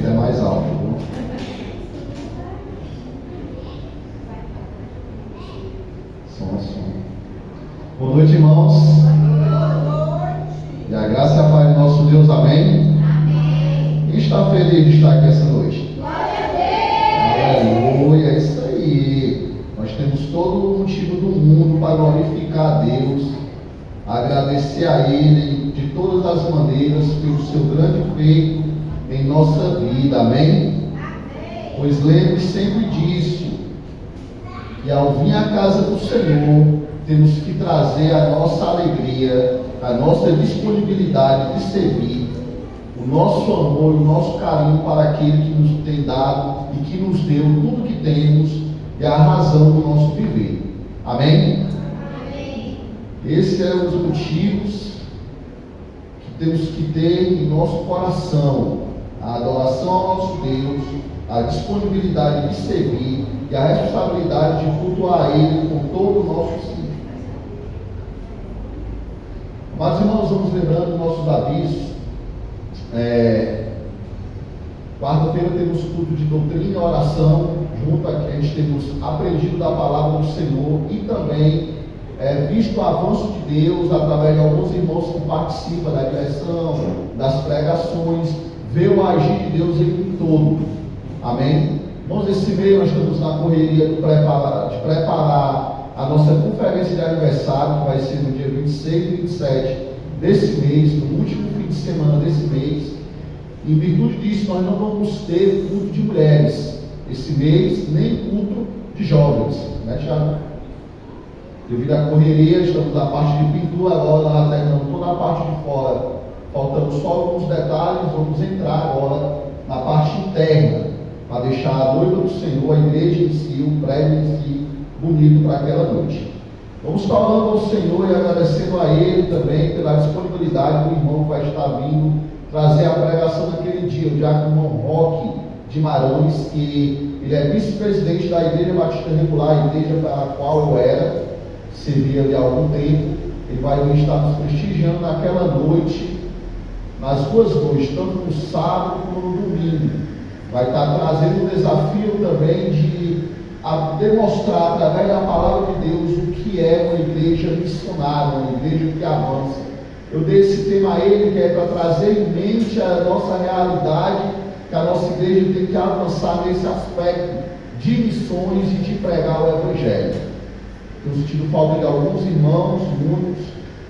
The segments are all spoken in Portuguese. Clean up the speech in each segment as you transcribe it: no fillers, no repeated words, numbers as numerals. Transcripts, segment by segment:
jeito é mais alto, viu? Som. Boa noite, irmãos. E a graça e a paz do nosso Deus, amém? Amém. Quem está feliz de estar aqui essa noite? Glória a Deus! Aleluia, é isso aí. Nós temos todo o motivo do mundo para glorificar a Deus, agradecer a Ele de todas as maneiras pelo seu grande feito em nossa vida, amém? Pois lembre sempre disso, que ao vir à casa do Senhor, temos que trazer a nossa alegria, a nossa disponibilidade de servir, o nosso amor, o nosso carinho para aquele que nos tem dado e que nos deu tudo que temos e a razão do nosso viver, amém? Amém. Esses são os motivos que temos que ter em nosso coração: a adoração ao nosso Deus, a disponibilidade de servir e a responsabilidade de cultuar Ele com todo o nosso ser. Mas, irmãos, vamos lembrando nossos avisos. Quarta-feira temos culto de doutrina e oração. Junto a gente temos aprendido da palavra do Senhor e também visto o avanço de Deus através de alguns irmãos que participam da direção, das pregações, vê o agir de Deus em todo. Amém? Irmãos, esse mês nós estamos na correria de preparar a nossa conferência de aniversário, que vai ser no dia 26 e 27 desse mês, no último fim de semana desse mês. Em virtude disso, nós não vamos ter culto de mulheres esse mês, nem culto de jovens, né, Thiago? Devido à correria, estamos na parte de pintura agora, nós terminamos toda a parte de fora. Faltando só alguns detalhes, vamos entrar agora na parte interna, para deixar a noiva do Senhor, a igreja em si, o prédio em si, bonito para aquela noite. Vamos falando ao Senhor e agradecendo a Ele também pela disponibilidade do irmão que vai estar vindo trazer a pregação naquele dia, o diácono Roque de Marões, que ele é vice-presidente da Igreja Batista Regular, a igreja para a qual eu servia ali há algum tempo. Ele vai vir estar nos prestigiando naquela noite, nas duas noites, tanto no sábado como no domingo. Vai estar trazendo um desafio também de demonstrar através da palavra de Deus o que é uma igreja missionária, uma igreja que avança. Eu dei esse tema a ele, que é para trazer em mente a nossa realidade, que a nossa igreja tem que avançar nesse aspecto de missões e de pregar o Evangelho. Tenho sentido falta de alguns irmãos, muitos,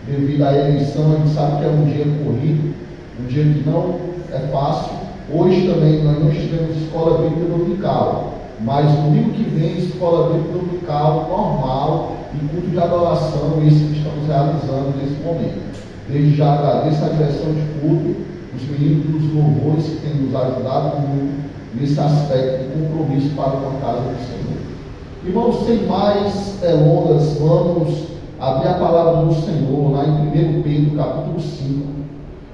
devido à eleição. A gente sabe que é um dia corrido, um dia que não é fácil. Hoje também nós não tivemos escola bíblica dominical, mas domingo que vem, escola bíblica dominical normal e culto de adoração, esse que estamos realizando nesse momento. Desde já agradeço a direção de culto, os meninos dos louvores que têm nos ajudado muito nesse aspecto de compromisso para com a casa do Senhor. Irmãos, sem mais delongas, vamos abrir a palavra do Senhor lá em 1 Pedro, capítulo 5.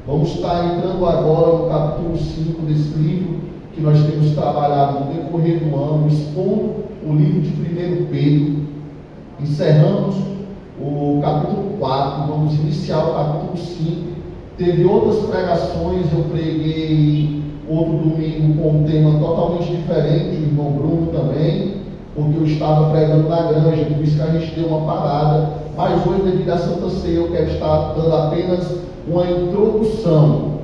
Vamos estar entrando agora no capítulo 5 desse livro que nós temos trabalhado no decorrer do ano, expondo o livro de 1 Pedro. Encerramos o capítulo 4, vamos iniciar o capítulo 5. Teve outras pregações, eu preguei outro domingo com um tema totalmente diferente, o irmão Bruno também, porque eu estava pregando na granja, por isso que a gente deu uma parada. Mas hoje, devido à Santa Ceia, eu quero estar dando apenas uma introdução.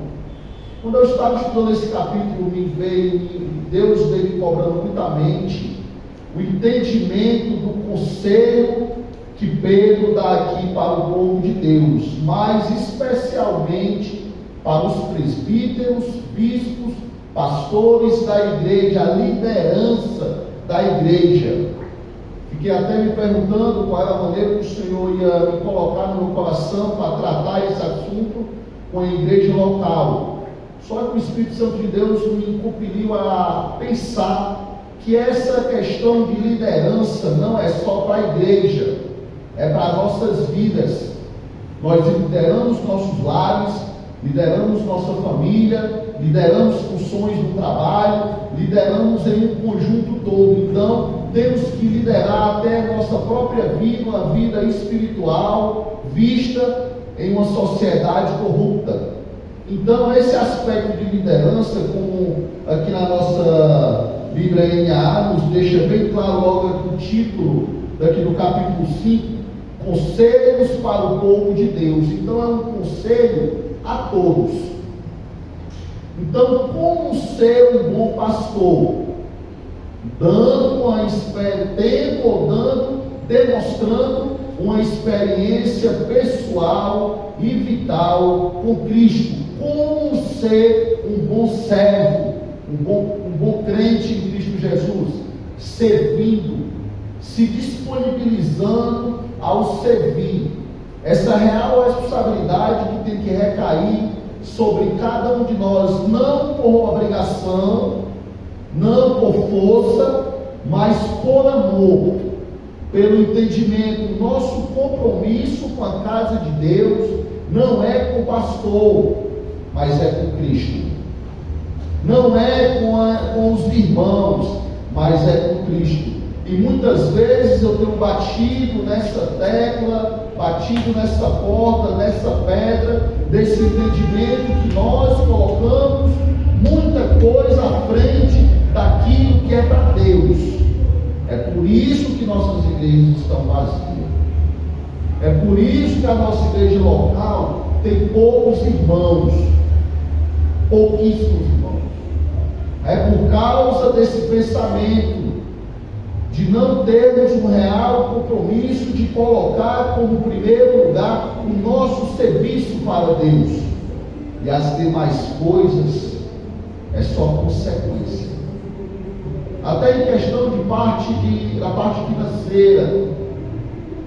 Quando eu estava estudando esse capítulo, Deus veio me cobrando muita mente o entendimento do conselho que Pedro dá aqui para o povo de Deus, mas especialmente para os presbíteros, bispos, pastores da igreja, a liderança da igreja. Fiquei até me perguntando qual era a maneira que o Senhor ia me colocar no meu coração para tratar esse assunto com a igreja local. Só que o Espírito Santo de Deus me compeliu a pensar que essa questão de liderança não é só para a igreja, é para nossas vidas. Nós lideramos nossos lares, lideramos nossa família, lideramos funções no trabalho, lideramos em um conjunto todo. Então, temos que liderar até a nossa própria vida, uma vida espiritual, vista em uma sociedade corrupta. Então, esse aspecto de liderança, como aqui nos deixa bem claro logo no título daqui do capítulo 5, conselhos para o povo de Deus. Então é um conselho a todos. Então, como ser um bom pastor? Demonstrando uma experiência pessoal e vital com Cristo. Como ser um bom servo, um bom crente em Cristo Jesus? Servindo, se disponibilizando ao servir. Essa real responsabilidade que tem que recair sobre cada um de nós, não por obrigação, não por força, mas por amor, pelo entendimento. Nosso compromisso com a casa de Deus não é com o pastor, mas é com Cristo. Não é com os irmãos, mas é com Cristo. E muitas vezes eu tenho batido nessa tecla, batido nessa porta, nessa pedra, desse entendimento que nós colocamos muita coisa à frente daquilo que é para Deus. É por isso que nossas igrejas estão vazias. É por isso que a nossa igreja local tem poucos irmãos, pouquíssimos irmãos. É por causa desse pensamento de não termos um real compromisso de colocar como primeiro lugar o nosso serviço para Deus. E as demais coisas é só consequência. Até em questão da parte financeira,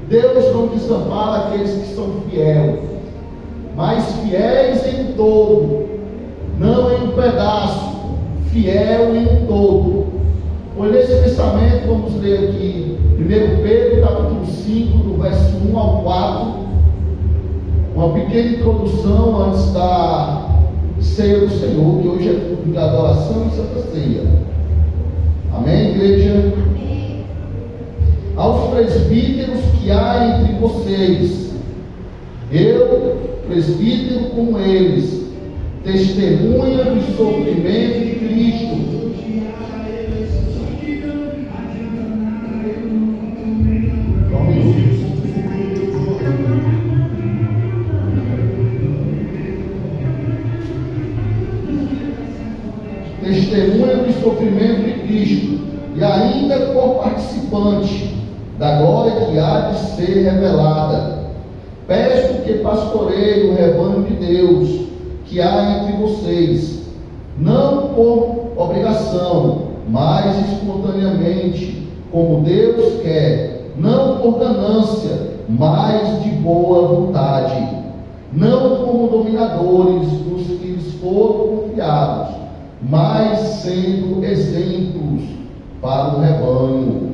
Deus não desampara aqueles que são fiéis, mas fiéis em todo, não em um pedaço, fiel em um todo. Pois nesse pensamento, vamos ler aqui 1 Pedro capítulo 5, do verso 1 ao 4, uma pequena introdução antes da ceia do Senhor, que hoje é culto de adoração e santa ceia. Amém, igreja? Amém. Aos presbíteros que há entre vocês, eu, presbítero como eles, testemunha do sofrimento de Cristo, testemunha do sofrimento de Cristo, e ainda co-participante da glória que há de ser revelada. Peço que pastoreie o rebanho de Deus que há entre vocês, não por obrigação, mas espontaneamente, como Deus quer, não por ganância, mas de boa vontade, não como dominadores dos que lhes foram confiados, mas sendo exemplos para o rebanho.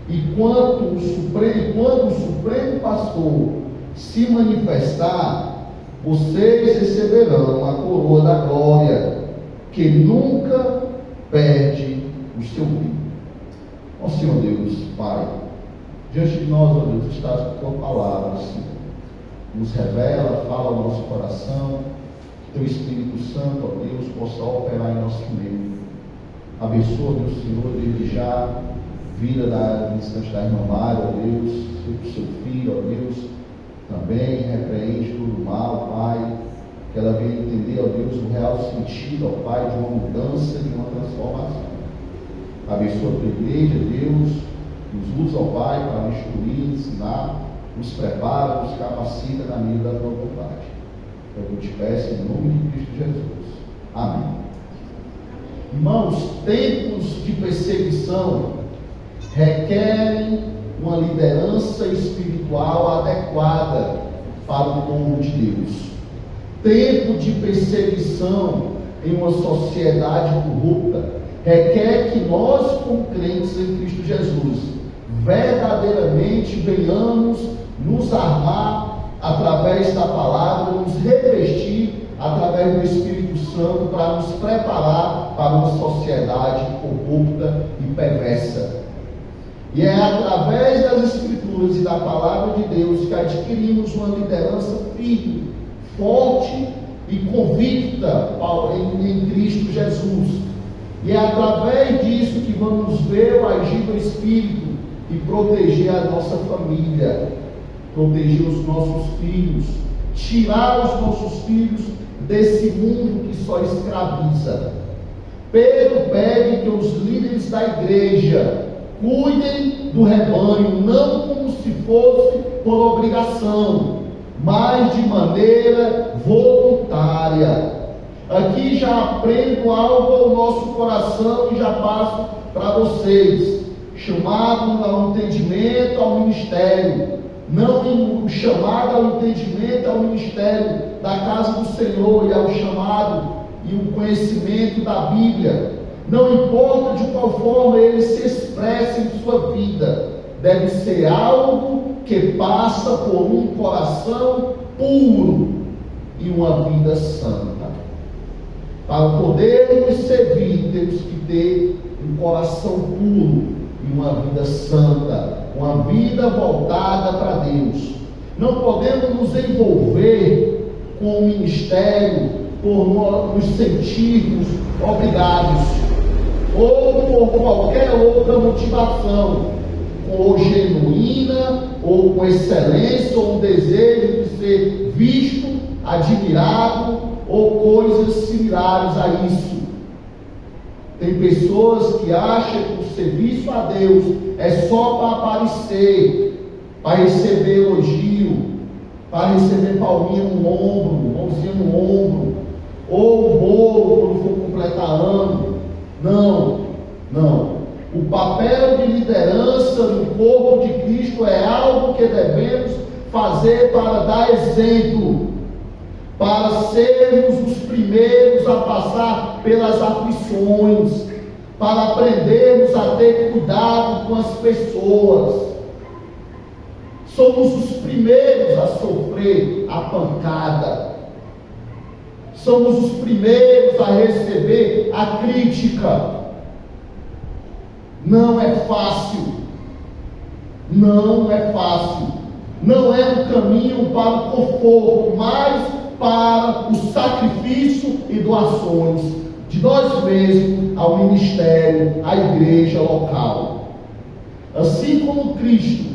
E quando o Supremo Pastor se manifestar, vocês receberão a coroa da glória, que nunca perde o seu brilho. Ó Senhor Deus, Pai, diante de nós, ó Deus, está a tua palavra, Senhor. Nos revela, fala ao nosso coração, que teu Espírito Santo, ó Deus, possa operar em nosso meio. Abençoa, meu Senhor, desde já, vida da ministrante da irmã Mária, ó Deus, seu filho, ó Deus, também repreende todo o mal, Pai, que ela venha entender, ó Deus, o real sentido, ó Pai, de uma mudança, de uma transformação. Abençoa a tua igreja, Deus, nos usa, ó Pai, para instruir, ensinar, nos prepara, nos capacita na medida da tua vontade. É o que eu te peço em nome de Cristo Jesus. Amém. Irmãos, tempos de perseguição requerem uma liderança espiritual adequada para o povo de Deus. Tempo de perseguição em uma sociedade corrupta requer que nós, como crentes em Cristo Jesus, verdadeiramente venhamos nos armar através da palavra, nos revestir através do Espírito Santo para nos preparar para uma sociedade corrupta e perversa. E é através das Escrituras e da palavra de Deus que adquirimos uma liderança firme, forte e convicta em Cristo Jesus. E é através disso que vamos ver o agir do Espírito e proteger a nossa família, proteger os nossos filhos, tirar os nossos filhos desse mundo que só escraviza. Pedro pede que os líderes da igreja cuidem do rebanho, não como se fosse por obrigação, mas de maneira voluntária. Aqui já aprendo algo ao nosso coração e já passo para vocês. Chamado ao entendimento, ao ministério. Não chamado ao entendimento, ao ministério da casa do Senhor e ao chamado e o conhecimento da Bíblia. Não importa de qual forma ele se expressa em sua vida, deve ser algo que passa por um coração puro e uma vida santa. Para podermos servir, temos que ter um coração puro e uma vida santa, uma vida voltada para Deus. Não podemos nos envolver com o ministério por nos sentirmos obrigados ou por qualquer outra motivação, ou genuína, ou com excelência, ou um desejo de ser visto, admirado, ou coisas similares a isso. Tem pessoas que acham que o serviço a Deus é só para aparecer, para receber elogio, para receber palminha no ombro, mãozinha no ombro, ou o bolo quando for completar ano. Não. O papel de liderança no corpo de Cristo é algo que devemos fazer para dar exemplo, para sermos os primeiros a passar pelas aflições, para aprendermos a ter cuidado com as pessoas. Somos os primeiros a sofrer a pancada. Somos os primeiros a receber a crítica. Não é fácil. Não é fácil. Não é um caminho para o conforto, mas para o sacrifício e doações de nós mesmos ao ministério, à igreja local. Assim como Cristo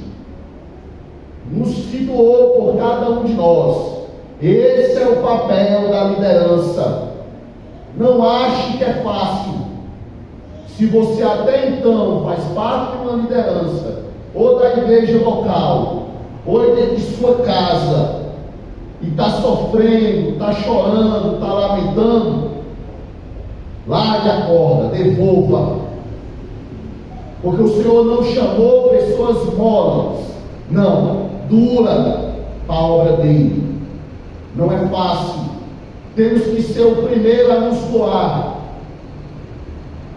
nos se doou por cada um de nós, esse é o papel da liderança. Não ache que é fácil. Se você até então faz parte de uma liderança, ou da igreja local, ou dentro de sua casa, e está sofrendo, está chorando, está lamentando, largue a corda, devolva. Porque o Senhor não chamou pessoas moles, não, dura para a obra dele. Não é fácil. Temos que ser o primeiro a nos doar,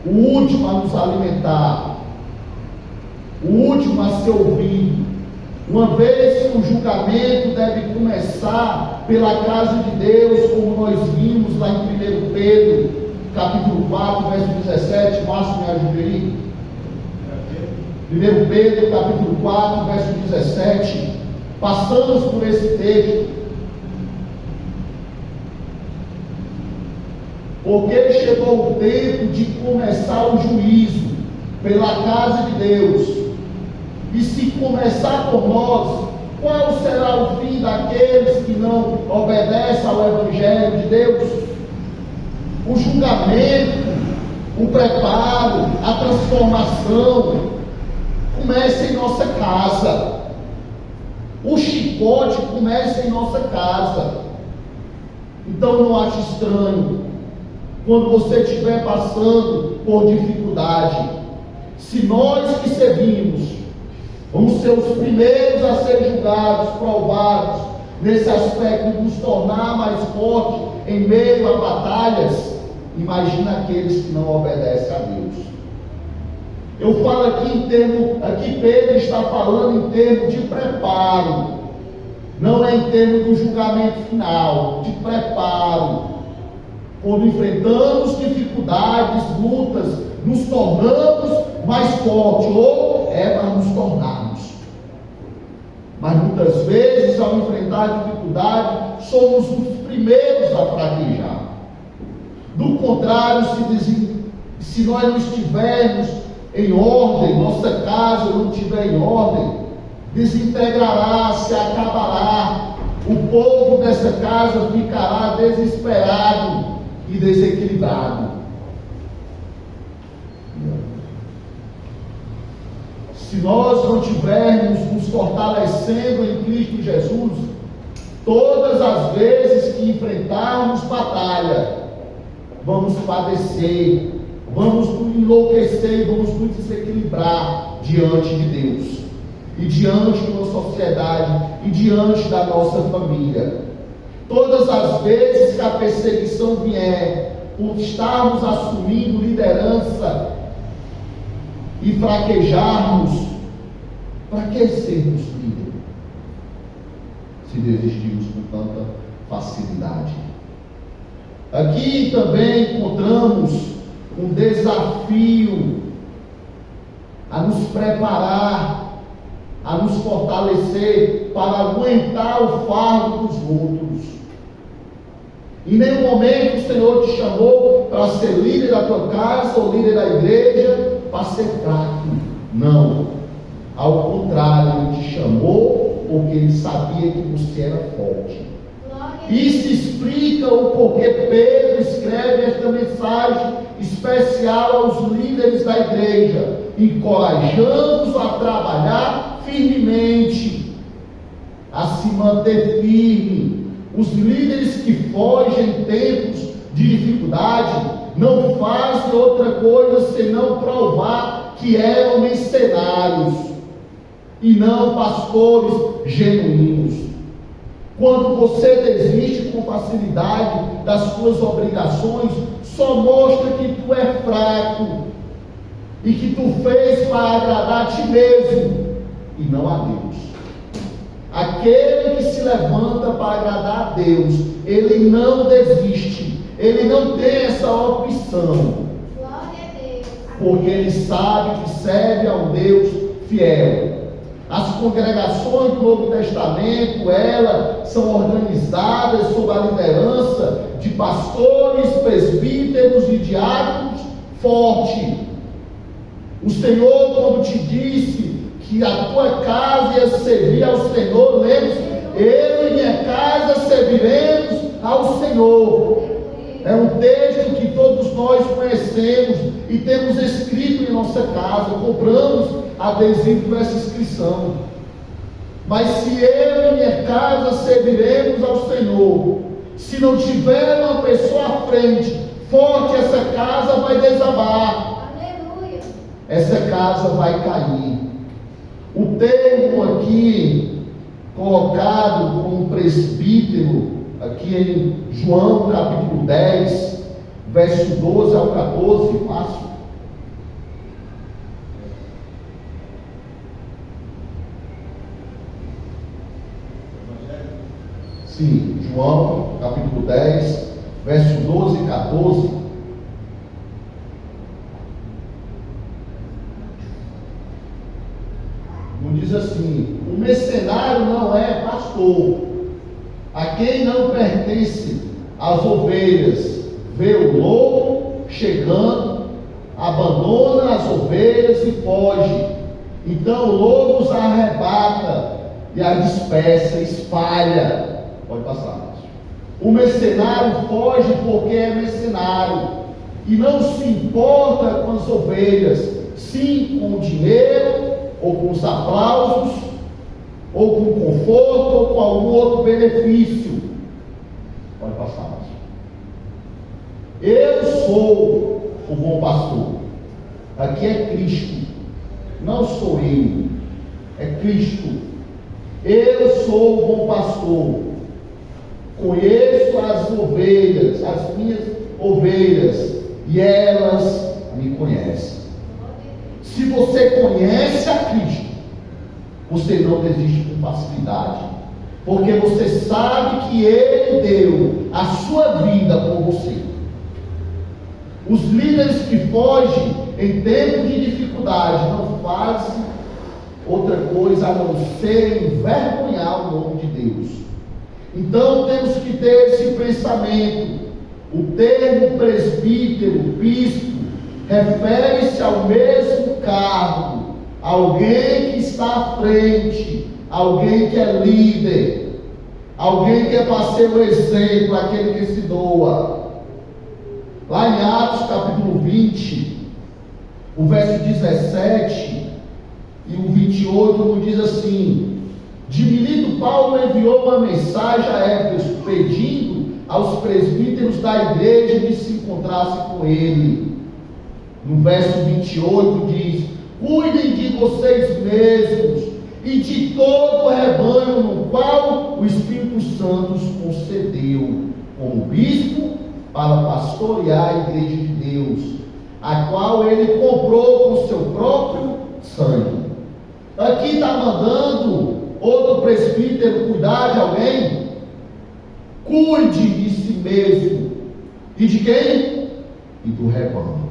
o último a nos alimentar, o último a ser ouvido. Uma vez que o julgamento deve começar pela casa de Deus, como nós vimos lá em 1 Pedro, capítulo 4, verso 17, Márcio me ajude aí. 1 Pedro, capítulo 4, verso 17, passamos por esse texto, porque chegou o tempo de começar o juízo pela casa de Deus. E se começar por nós, qual será o fim daqueles que não obedecem ao Evangelho de Deus? O julgamento, o preparo, a transformação começa em nossa casa. O chicote começa em nossa casa. Então não ache estranho quando você estiver passando por dificuldade. Se nós que servimos vamos ser os primeiros a ser julgados, provados, nesse aspecto de nos tornar mais fortes em meio a batalhas, imagina aqueles que não obedecem a Deus. Eu falo aqui Pedro está falando em termos de preparo, não é em termos do julgamento final, de preparo. Quando enfrentamos dificuldades, lutas, nos tornamos mais fortes, ou é para nos tornarmos. Mas muitas vezes, ao enfrentar dificuldade, somos os primeiros a fraquejar. Do contrário, se nós não estivermos em ordem, nossa casa não estiver em ordem, desintegrará, se acabará. O povo dessa casa ficará desesperado e desequilibrado. Se nós não tivermos nos fortalecendo em Cristo Jesus, todas as vezes que enfrentarmos batalha, vamos padecer, vamos nos enlouquecer, vamos nos desequilibrar diante de Deus, e diante de uma sociedade, e diante da nossa família. Todas as vezes que a perseguição vier, por estarmos assumindo liderança e fraquejarmos, para que sermos líderes, se desistirmos com tanta facilidade? Aqui também encontramos um desafio a nos preparar, a nos fortalecer para aguentar o fardo dos outros. Em nenhum momento o Senhor te chamou para ser líder da tua casa ou líder da igreja para ser fraco. Não. Ao contrário, Ele te chamou porque Ele sabia que você era forte. Isso explica o porquê Pedro escreve esta mensagem especial aos líderes da igreja, encorajando-os a trabalhar firmemente, a se manter firme. Os líderes que fogem em tempos de dificuldade não fazem outra coisa senão provar que eram mercenários e não pastores genuínos. Quando você desiste com facilidade das suas obrigações, só mostra que tu é fraco e que tu fez para agradar a ti mesmo e não a Deus. Aquele que se levanta para agradar a Deus, ele não desiste, ele não tem essa opção, porque ele sabe que serve a um Deus fiel. As congregações do Novo Testamento, elas são organizadas sob a liderança de pastores, presbíteros e diáconos fortes. O Senhor, quando te disse que a tua casa ia servir ao Senhor, lembre-se, eu e minha casa serviremos ao Senhor. É um texto que todos nós conhecemos e temos escrito em nossa casa, compramos adesivo com essa inscrição. Mas se eu e minha casa serviremos ao Senhor, se não tiver uma pessoa à frente, forte, essa casa vai desabar. Aleluia. Essa casa vai cair. O termo aqui colocado como presbítero, aqui em João capítulo 10, verso 12 ao 14, Márcio. Sim, João capítulo 10, verso 12 e 14. Não diz assim: o mercenário não é pastor, a quem não pertence as ovelhas, vê o lobo chegando, abandona as ovelhas e foge. Então o lobo os arrebata e as dispersa, espalha. Pode passar. O mercenário foge porque é mercenário e não se importa com as ovelhas, sim com o dinheiro, ou com os aplausos, ou com o conforto, ou com algum outro benefício. Pode passar. Eu sou o bom pastor. Aqui é Cristo, não sou eu, é Cristo. Eu sou o bom pastor. Conheço as ovelhas, as minhas ovelhas, e elas me conhecem. Se você conhece a Cristo, você não desiste com facilidade, porque você sabe que Ele deu a sua vida por você. Os líderes que fogem em tempo de dificuldade não fazem outra coisa a não ser envergonhar o nome de Deus. Então temos que ter esse pensamento. O termo presbítero, bispo, refere-se ao mesmo cargo, alguém que está à frente, alguém que é líder, alguém que é para ser o exemplo, aquele que se doa. Lá em Atos capítulo 20, o verso 17 e o 28 nos diz assim: de Milito Paulo enviou uma mensagem a Éfeso, pedindo aos presbíteros da igreja que se encontrassem com ele. No verso 28 diz: cuidem de vocês mesmos e de todo o rebanho no qual o Espírito Santo os concedeu como bispo para pastorear a igreja de Deus, a qual ele comprou com seu próprio sangue. Aqui está mandando outro presbítero cuidar de alguém. Cuide de si mesmo. E de quem? E do rebanho.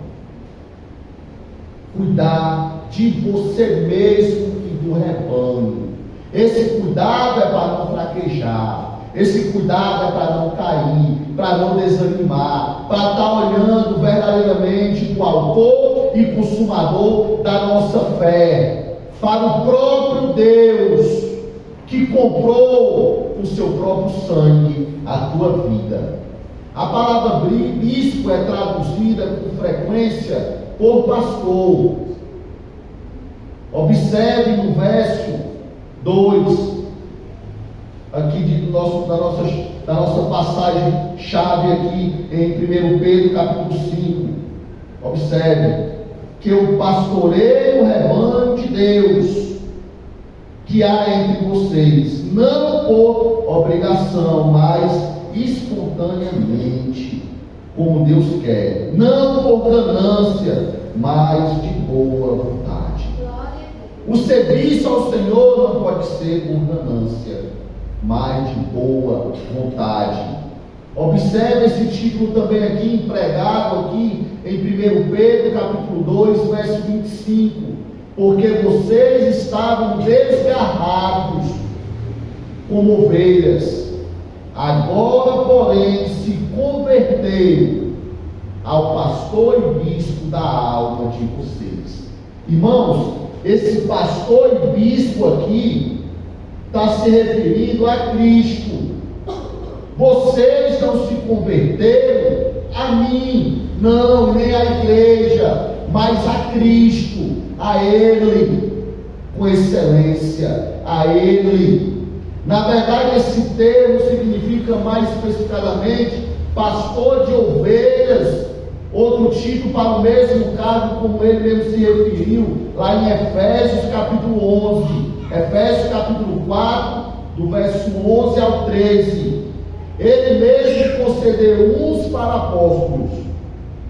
Cuidar de você mesmo e do rebanho. Esse cuidado é para não fraquejar. Esse cuidado é para não cair, para não desanimar, para estar olhando verdadeiramente para o autor e consumador da nossa fé, para o próprio Deus que comprou com seu próprio sangue a tua vida. A palavra bispo é traduzida com frequência por pastor. Observe no verso 2 aqui da nossa passagem chave aqui em 1 Pedro capítulo 5. Observe que eu pastoreio o rebanho de Deus que há entre vocês, não por obrigação, mas espontaneamente, como Deus quer, não por ganância, mas de boa vontade. O serviço ao Senhor não pode ser por ganância, mas de boa vontade. Observe esse título também aqui, empregado aqui em 1 Pedro capítulo 2, verso 25. Porque vocês estavam desgarrados como ovelhas, agora porém se converteram ao pastor e bispo da alma de vocês. Irmãos, esse pastor e bispo aqui está se referindo a Cristo. Vocês não se converteram a mim, não, nem à igreja, mas a Cristo, a Ele com excelência, a Ele. Na verdade, esse termo significa mais especificadamente pastor de ovelhas, outro título para o mesmo cargo, como ele mesmo se referiu lá em Efésios capítulo 11, Efésios capítulo 4, do verso 11 ao 13. Ele mesmo concedeu uns para apóstolos,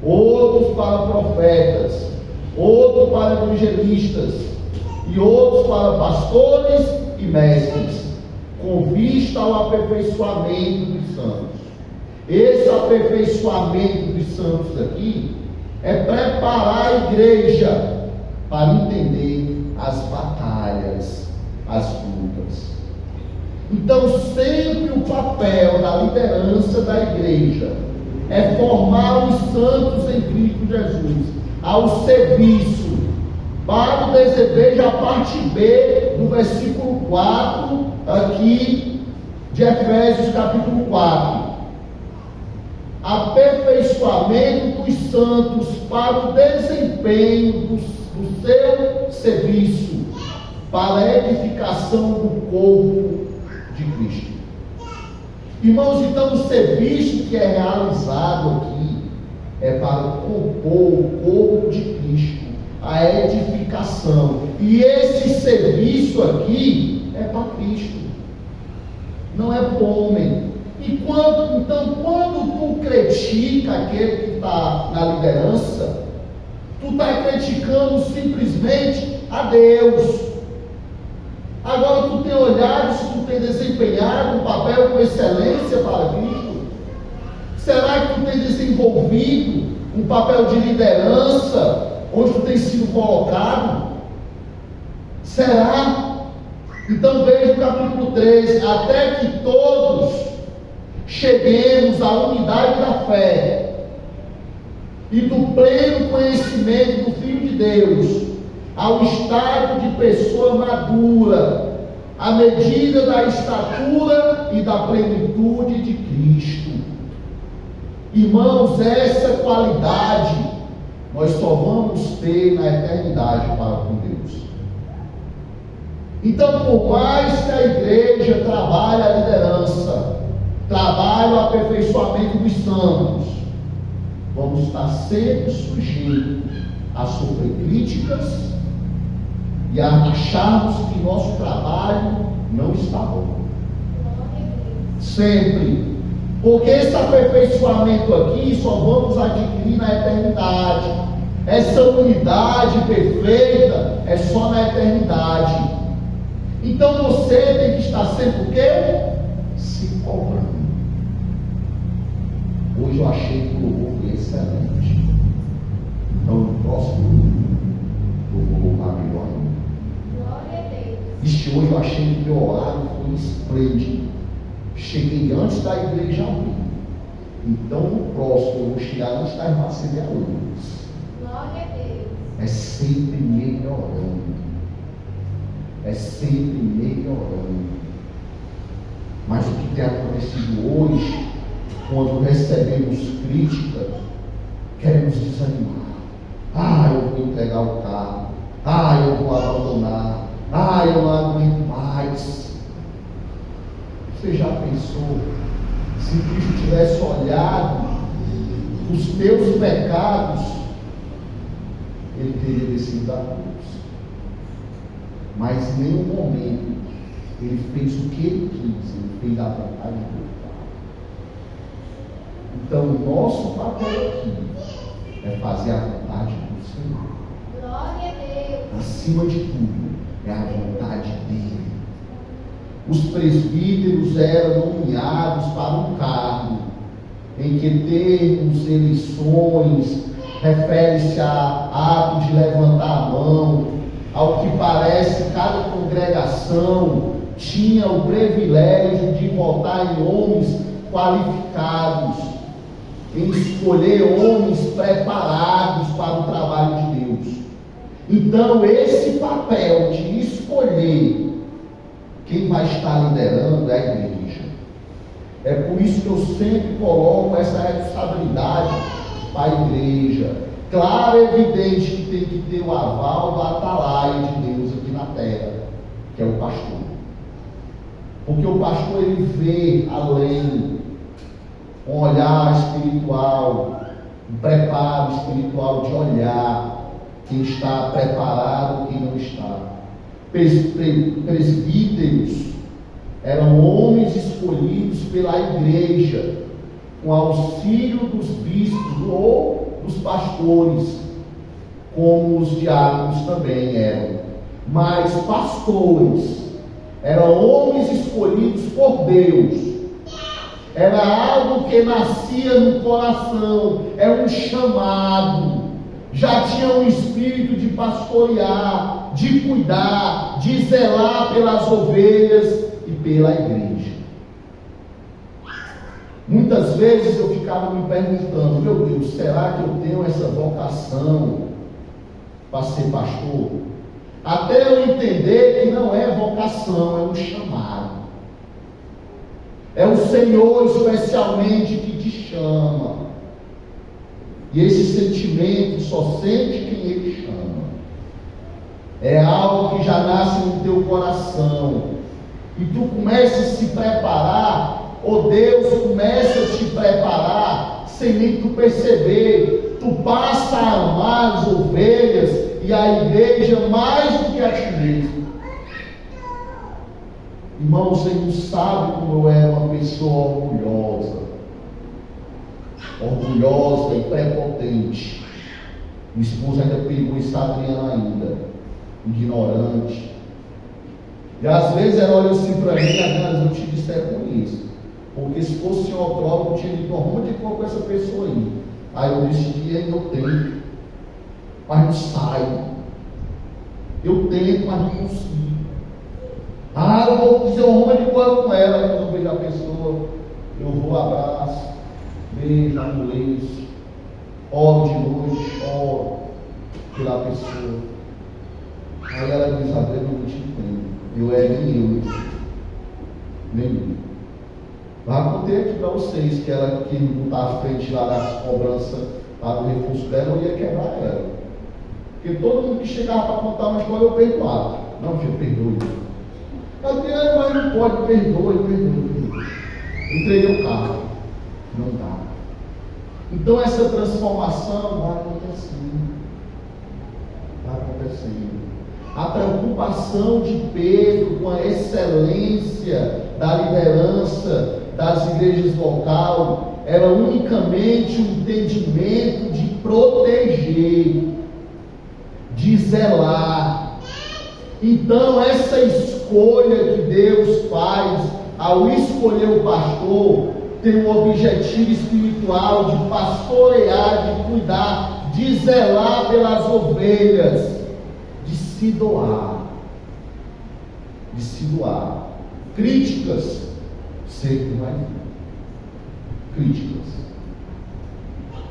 outros para profetas, outros para evangelistas e outros para pastores e mestres, com vista ao aperfeiçoamento dos santos. Esse aperfeiçoamento dos santos aqui é preparar a igreja para entender as batalhas, as lutas. Então, sempre o papel da liderança da igreja é formar os santos em Cristo Jesus ao serviço, para o desejo, a parte B do versículo 4 aqui de Efésios capítulo 4. Aperfeiçoamento dos santos para o desempenho do seu serviço, para a edificação do corpo de Cristo. Irmãos, então o serviço que é realizado aqui é para compor o corpo de Cristo, a edificação. E esse serviço aqui é para Cristo, não é para o homem. Então, quando tu critica aquele que está na liderança, tu está criticando simplesmente a Deus. Agora tu tem olhado se tu tem desempenhado um papel com excelência para Cristo? Será que tu tem desenvolvido um papel de liderança onde tu tem sido colocado? Será? Então veja o capítulo 3, até que todos cheguemos à unidade da fé e do pleno conhecimento do Filho de Deus, ao estado de pessoa madura, à medida da estatura e da plenitude de Cristo. Irmãos, essa qualidade nós só vamos ter na eternidade para com Deus. Então, por mais que a igreja trabalhe a liderança, trabalhe o aperfeiçoamento dos santos, vamos estar sempre sujeitos a sofrer críticas e a acharmos que nosso trabalho não está bom. Sempre. Porque esse aperfeiçoamento aqui só vamos adquirir na eternidade. Essa unidade perfeita é só na eternidade. Então você tem que estar sempre o quê? Se cobrando. Hoje eu achei que o louvor foi excelente. Então no próximo domingo eu vou louvar melhor ainda. Hoje eu achei que o meu horário foi esplêndido. Cheguei antes da igreja abrir. Então no próximo eu vou chegar antes da irmã acender a luz. Glória a Deus. É sempre melhorando. É sempre melhorando. Mas o que tem acontecido hoje, quando recebemos crítica, queremos desanimar. Eu vou entregar o carro. Eu vou abandonar. Eu não aguento mais. Você já pensou se Cristo tivesse olhado os teus pecados, ele teria descido da cruz? Mas em nenhum momento ele fez o que ele quis, ele fez a vontade do Pai. Então o nosso papel aqui é fazer a vontade do Senhor. Glória a Deus. Acima de tudo, é a vontade dele. Os presbíteros eram nomeados para um cargo, em que termos, eleições, refere-se a ato de levantar a mão. Ao que parece, cada congregação tinha o privilégio de votar em homens qualificados, em escolher homens preparados para o trabalho de Deus. Então, esse papel de escolher quem vai estar liderando é a igreja. É por isso que eu sempre coloco essa responsabilidade para a igreja. Claro, é evidente que tem que ter o aval do atalaia de Deus aqui na terra, que é o pastor. Porque o pastor, ele vê além, um olhar espiritual, um preparo espiritual de olhar quem está preparado e quem não está. Presbíteros eram homens escolhidos pela igreja, com auxílio dos bispos ou dos pastores, como os diáconos também eram. Mas pastores eram homens escolhidos por Deus. Era algo que nascia no coração, era um chamado. Já tinha um espírito de pastorear, de cuidar, de zelar pelas ovelhas e pela igreja. Muitas vezes eu ficava me perguntando: meu Deus, será que eu tenho essa vocação para ser pastor? Até eu entender que não é vocação, é um chamado. É o Senhor especialmente que te chama. E esse sentimento só sente quem Ele chama. É algo que já nasce no teu coração. E tu começa a se preparar, ou Deus começa a te preparar, sem nem tu perceber. Tu passa a amar as ovelhas e a igreja mais do que a ti mesmo. Irmão, você não sabe como eu era uma pessoa orgulhosa e prepotente. Minha esposa ainda pegou esse Adriano ainda, ignorante. E às vezes ela olha assim para mim: Adriano, eu te disser com isso, porque se fosse outrora eu tinha dito: onde ficou com essa pessoa aí? Aí eu decidi: eu tento, mas não sai. Eu tento, mas não consigo. Eu vou fazer uma de boa com ela. Quando eu vejo a pessoa, eu vou, abraço, beijo, amuleço, oro de noite, oro pela pessoa. Aí ela diz: Adriano, eu não te entendo. Nem eu. Nenhum. Já contei aqui para vocês que ela que botar à frente lá das cobranças lá do reforço dela, eu ia quebrar ela. Porque todo mundo que chegava para contar uma história, eu perdoava. Não, filho, perdoe. Adriano, mas não pode, perdoe. Entreguei o carro. Não dá. Então essa transformação vai acontecendo. A preocupação de Pedro com a excelência da liderança das igrejas locais era unicamente um entendimento de proteger, de zelar. Então essa escolha que Deus faz ao escolher o pastor tem um objetivo espiritual de pastorear, de cuidar, de zelar pelas ovelhas, de se doar. Críticas sempre vai vir. Críticas.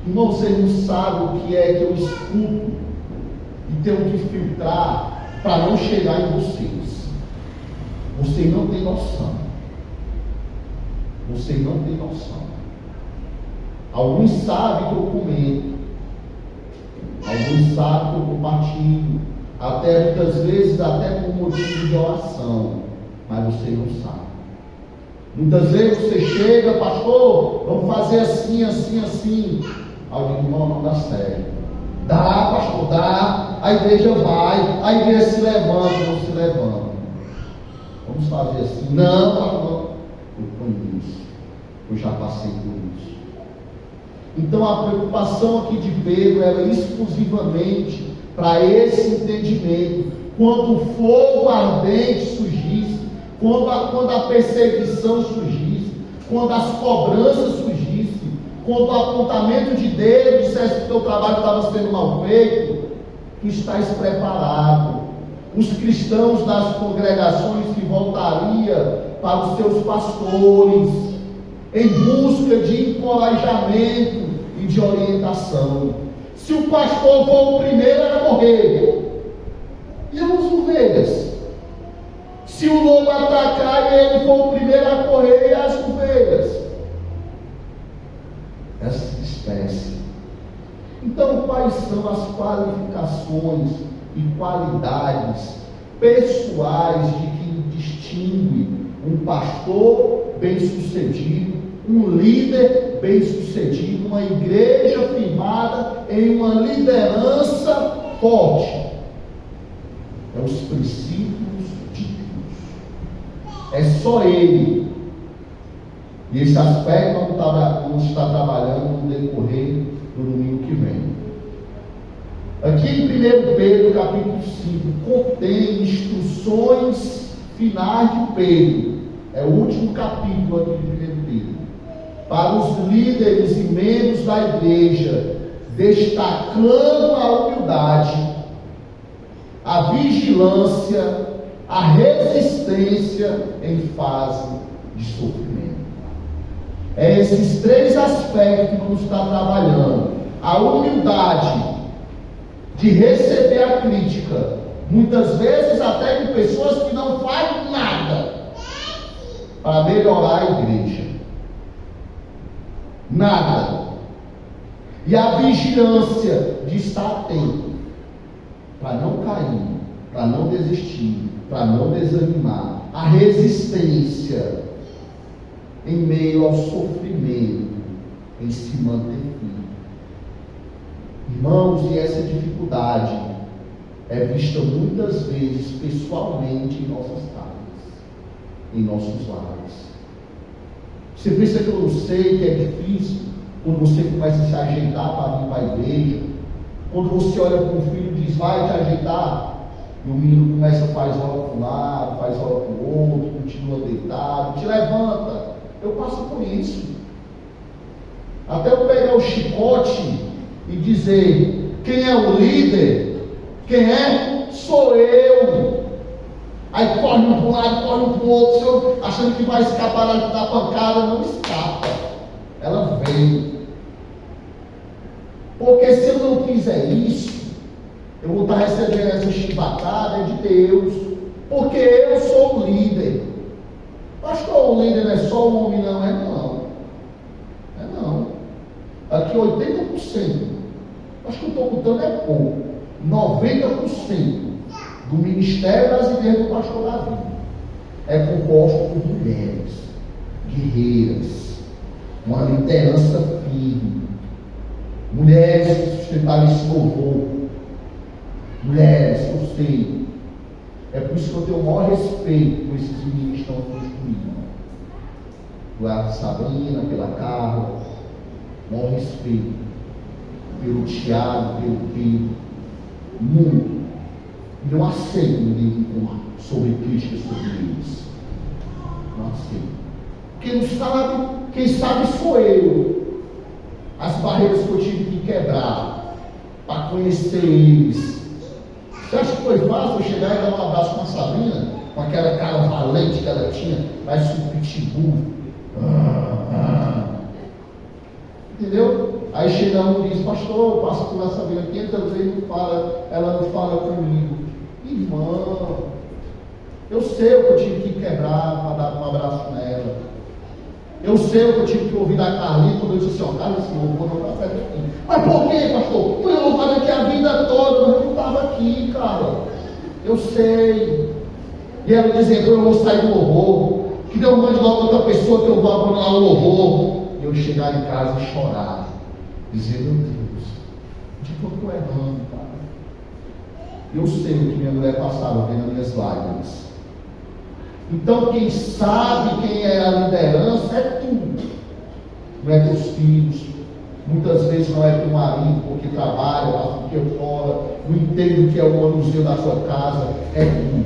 Irmão, você não sabe o que é que eu escuto e tenho que filtrar para não chegar em vocês. Você não tem noção. Alguns sabem que eu comento, alguns sabem que eu compartilho, até muitas vezes até por motivo de oração, mas você não sabe. Muitas vezes você chega: pastor, vamos fazer assim. Aí eu digo: irmão, não dá certo. Dá, pastor, dá. A igreja vai, a igreja se levanta, não se levanta. Vamos fazer assim. Não, pastor, eu conheço, eu já passei por isso. Então a preocupação aqui de Pedro era exclusivamente para esse entendimento. Quando o fogo ardente surgisse, quando a perseguição surgisse, quando as cobranças surgissem, quando o apontamento de dedo dissesse que o teu trabalho estava sendo mal feito, tu estás preparado. Os cristãos das congregações que voltariam para os seus pastores em busca de encorajamento e de orientação. Se o pastor for o primeiro a correr, e as ovelhas? Se o lobo atacar e ele for o primeiro a correr, e as ovelhas? Essa espécie. Então, quais são as qualificações e qualidades pessoais de que distingue um pastor bem-sucedido, um líder bem-sucedido, uma igreja firmada em uma liderança forte? É os princípios de Deus. É só Ele. E esse aspecto vamos estar trabalhando no decorrer do domingo que vem. Aqui em 1 Pedro capítulo 5 contém instruções finais de Pedro. É o último capítulo aqui de 1 Pedro. Para os líderes e membros da igreja, destacando a humildade, a vigilância, a resistência em fase de sofrimento. É esses três aspectos que vamos estar trabalhando. A humildade de receber a crítica, muitas vezes até de pessoas que não fazem nada para melhorar a igreja. Nada. E a vigilância de estar atento, para não cair, para não desistir, para não desanimar. A resistência em meio ao sofrimento, em se manter firme. Irmãos, e essa dificuldade é vista muitas vezes pessoalmente em nossas casas, em nossos lares. Você pensa que eu não sei que é difícil quando você começa a se ajeitar para vir para a igreja? Quando você olha para um filho e diz: vai te ajeitar, e o menino começa a fazer hora para um lado, faz hora para o outro, continua deitado, te levanta. Eu passo por isso. Até eu pegar o chicote e dizer: quem é o líder? Quem é? Sou eu. Aí corre um para um lado, corre um para o outro, senhor, achando que vai escapar da pancada. Não escapa, ela vem. Porque se eu não fizer isso, eu vou estar recebendo essa chibatada, é de Deus, porque eu sou o líder. Pastor, o líder não é só o homem, não, é não. É não. Aqui 80%, acho que eu estou contando é pouco, 90% do ministério brasileiro do pastor Davi é composto por mulheres, guerreiras, uma liderança firme, mulheres que sustentaram esse louvor, mulheres, eu sei, é por isso que eu tenho o maior respeito por esses meninos que estão aqui comigo, pela Sabrina, pela Carla, maior respeito pelo Tiago, pelo Pedro, muito. Não aceito ninguém sobre críticas sobre eles. Não aceito. Quem sabe, quem sabe sou eu. As barreiras que eu tive que quebrar para conhecer eles. Você acha que foi fácil eu chegar e dar um abraço com a Sabrina? Com aquela cara valente que ela tinha, parece um pitbull. Entendeu? Aí chega um e diz, pastor, eu passo por essa Sabrina 500 vezes ela não fala comigo. Irmão, eu sei o que eu tive que quebrar para dar um abraço nela. Eu sei o que eu tive que ouvir da Carlinha quando eu disse assim, Carlinhos, esse louvor não está certo aqui. Mas por quê, pastor? Fui louvado aqui a vida toda, mas eu não estava aqui, cara. Eu sei. E ela dizia, eu vou sair do louvor, que Deus mande logo outra pessoa que eu vou abandonar o louvor. E eu chegar em casa e chorar, dizer, meu Deus, de que eu estou errando, cara? Eu sei o que minha mulher passava vendo as minhas lágrimas. Então, quem sabe quem é a liderança é tu. Não é teus filhos. Muitas vezes não é teu marido, porque trabalha, porque fora. Não entende o que é o manuseio da sua casa. É tu.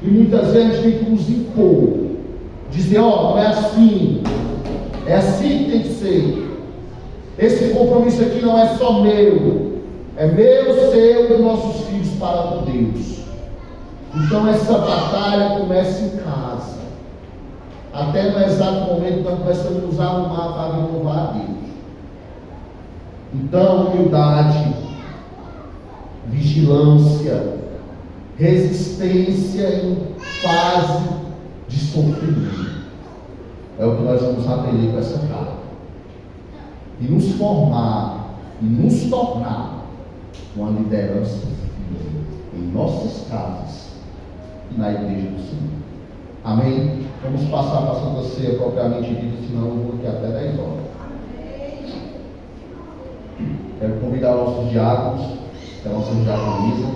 E muitas vezes a gente tem que nos impor. Dizer, ó, não é assim. É assim que tem que ser. Esse compromisso aqui não é só meu. É meu, seu e dos nossos filhos para com Deus. Então essa batalha começa em casa. Até no exato momento nós começamos a nos arrumar para louvar a Deus. Então, humildade, vigilância, resistência em fase de sofrimento. É o que nós vamos aprender com essa carta. E nos formar, e nos tornar uma liderança firme em nossas casas e na igreja do Senhor. Amém? Vamos passar para a Santa Ceia propriamente dita, senão eu vou aqui até 10 horas. Quero convidar nossos diáconos, a nossa diaconisa,